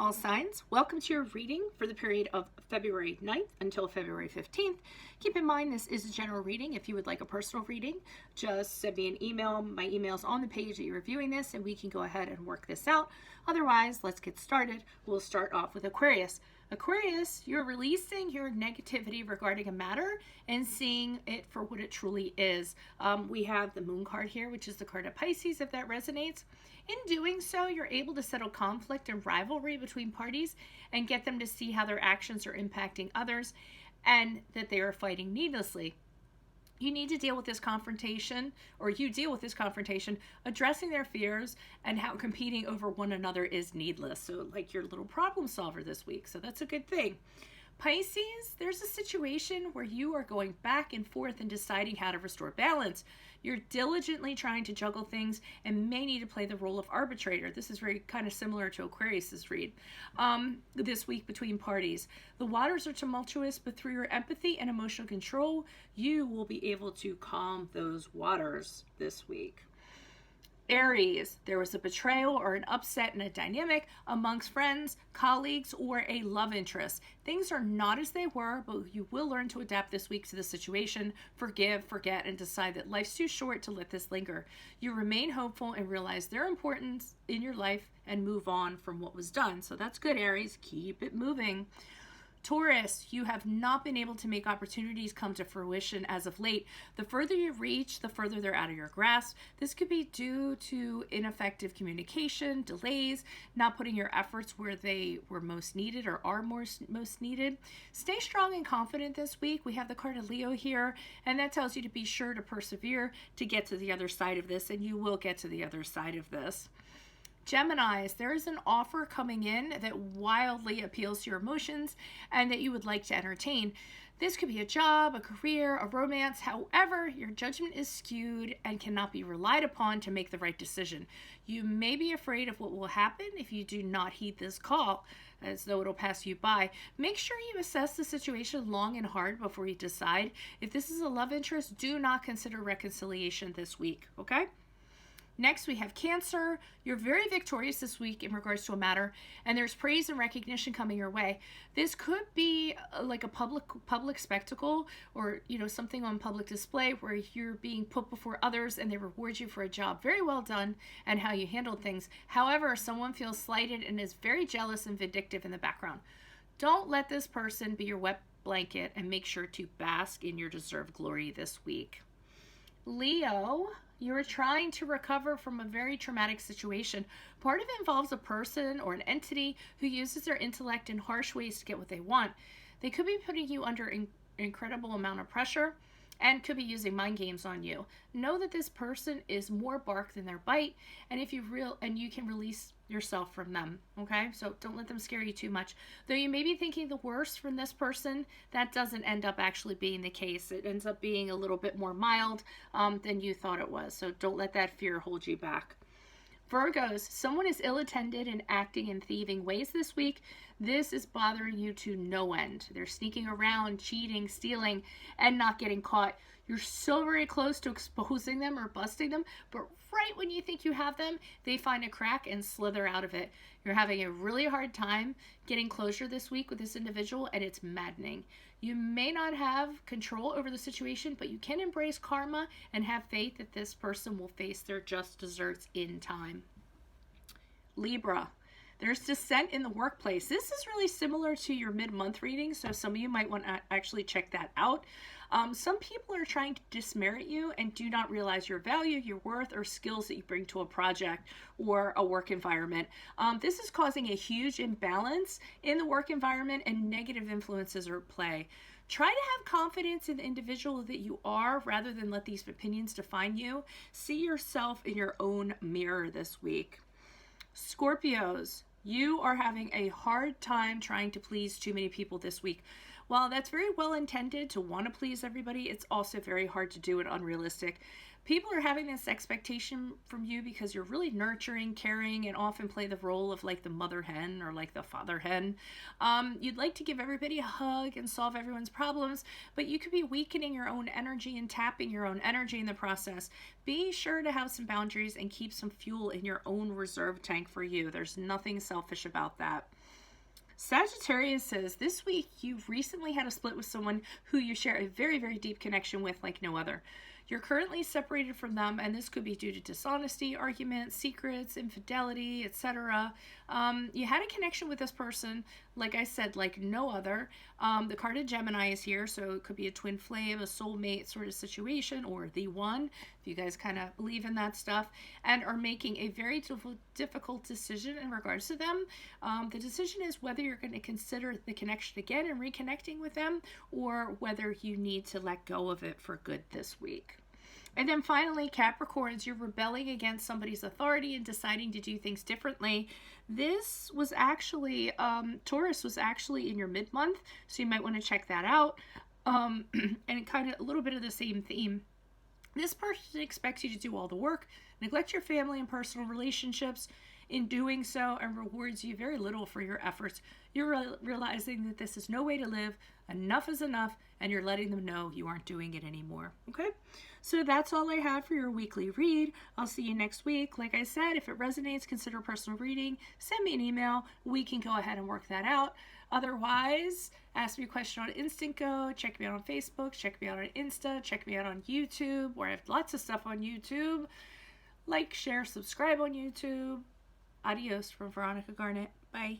all signs. Welcome to your reading for the period of February 9th until February 15th. Keep in mind this is a general reading. If you would like a personal reading, just send me an email. My email's on the page that you're viewing this, and we can go ahead and work this out. Otherwise, let's get started. We'll start off with Aquarius. Aquarius, you're releasing your negativity regarding a matter and seeing it for what it truly is. We have the Moon card here, which is the card of Pisces, if that resonates. In doing so, you're able to settle conflict and rivalry between parties and get them to see how their actions are impacting others and that they are fighting needlessly. You need to deal with this confrontation, or you deal with this confrontation, addressing their fears and how competing over one another is needless. So like your little problem solver this week. So that's a good thing. Pisces, there's a situation where you are going back and forth and deciding how to restore balance. You're diligently trying to juggle things and may need to play the role of arbitrator. This is very kind of similar to Aquarius's read this week between parties. The waters are tumultuous, but through your empathy and emotional control, you will be able to calm those waters this week. Aries, there was a betrayal or an upset in a dynamic amongst friends, colleagues, or a love interest. Things are not as they were, but you will learn to adapt this week to the situation, forgive, forget, and decide that life's too short to let this linger. You remain hopeful and realize their importance in your life and move on from what was done. So that's good, Aries. Keep it moving. Taurus, you have not been able to make opportunities come to fruition as of late. The further you reach, the further they're out of your grasp. This could be due to ineffective communication, delays, not putting your efforts where they were most needed or are most needed. Stay strong and confident this week. We have the card of Leo here, and that tells you to be sure to persevere to get to the other side of this, and you will get to the other side of this. Geminis, there is an offer coming in that wildly appeals to your emotions and that you would like to entertain. This could be a job, a career, a romance. However, your judgment is skewed and cannot be relied upon to make the right decision. You may be afraid of what will happen if you do not heed this call, as though it'll pass you by. Make sure you assess the situation long and hard before you decide. If this is a love interest, do not consider reconciliation this week, okay? Next, we have Cancer. You're very victorious this week in regards to a matter, and there's praise and recognition coming your way. This could be like a public spectacle, or something on public display where you're being put before others and they reward you for a job very well done and how you handled things. However, someone feels slighted and is very jealous and vindictive in the background. Don't let this person be your wet blanket, and make sure to bask in your deserved glory this week. Leo, you're trying to recover from a very traumatic situation. Part of it involves a person or an entity who uses their intellect in harsh ways to get what they want. They could be putting you under an incredible amount of pressure and could be using mind games on you. Know that this person is more bark than their bite, and you can release yourself from them, okay? So don't let them scare you too much. Though you may be thinking the worst from this person, that doesn't end up actually being the case. It ends up being a little bit more mild than you thought it was. So don't let that fear hold you back. Virgos, someone is ill-attended and acting in thieving ways this week. This is bothering you to no end. They're sneaking around, cheating, stealing, and not getting caught. You're so very close to exposing them or busting them, but right when you think you have them, they find a crack and slither out of it. You're having a really hard time getting closure this week with this individual, and it's maddening. You may not have control over the situation, but you can embrace karma and have faith that this person will face their just desserts in time. Libra, there's dissent in the workplace. This is really similar to your mid-month reading, so some of you might want to actually check that out. Some people are trying to dismerit you and do not realize your value, your worth, or skills that you bring to a project or a work environment. This is causing a huge imbalance in the work environment, and negative influences are at play. Try to have confidence in the individual that you are rather than let these opinions define you. See yourself in your own mirror this week. Scorpios, you are having a hard time trying to please too many people this week. While that's very well intended to want to please everybody, it's also very hard to do and unrealistic. People are having this expectation from you because you're really nurturing, caring, and often play the role of like the mother hen or like the father hen. You'd like to give everybody a hug and solve everyone's problems, but you could be weakening your own energy and tapping your own energy in the process. Be sure to have some boundaries and keep some fuel in your own reserve tank for you. There's nothing selfish about that. Sagittarius says, this week you've recently had a split with someone who you share a very, very deep connection with like no other. You're currently separated from them, and this could be due to dishonesty, arguments, secrets, infidelity, etc. You had a connection with this person, like I said, like no other. The card of Gemini is here, so it could be a twin flame, a soulmate sort of situation, or the one, if you guys kind of believe in that stuff, and are making a very difficult decision in regards to them. The decision is whether you're going to consider the connection again and reconnecting with them, or whether you need to let go of it for good this week. And then finally, Capricorns, you're rebelling against somebody's authority and deciding to do things differently. This was actually, Taurus was actually in your mid-month, so you might want to check that out. And kind of a little bit of the same theme. This person expects you to do all the work, neglect your family and personal relationships in doing so, and rewards you very little for your efforts. You're realizing that this is no way to live, enough is enough, and you're letting them know you aren't doing it anymore. Okay, so that's all I have for your weekly read. I'll see you next week. Like I said, if it resonates, consider personal reading. Send me an email. We can go ahead and work that out. Otherwise, ask me a question on Instant Go. Check me out on Facebook. Check me out on Insta. Check me out on YouTube, where I have lots of stuff on YouTube. Like, share, subscribe on YouTube. Adios from Veronica Garnett. Bye.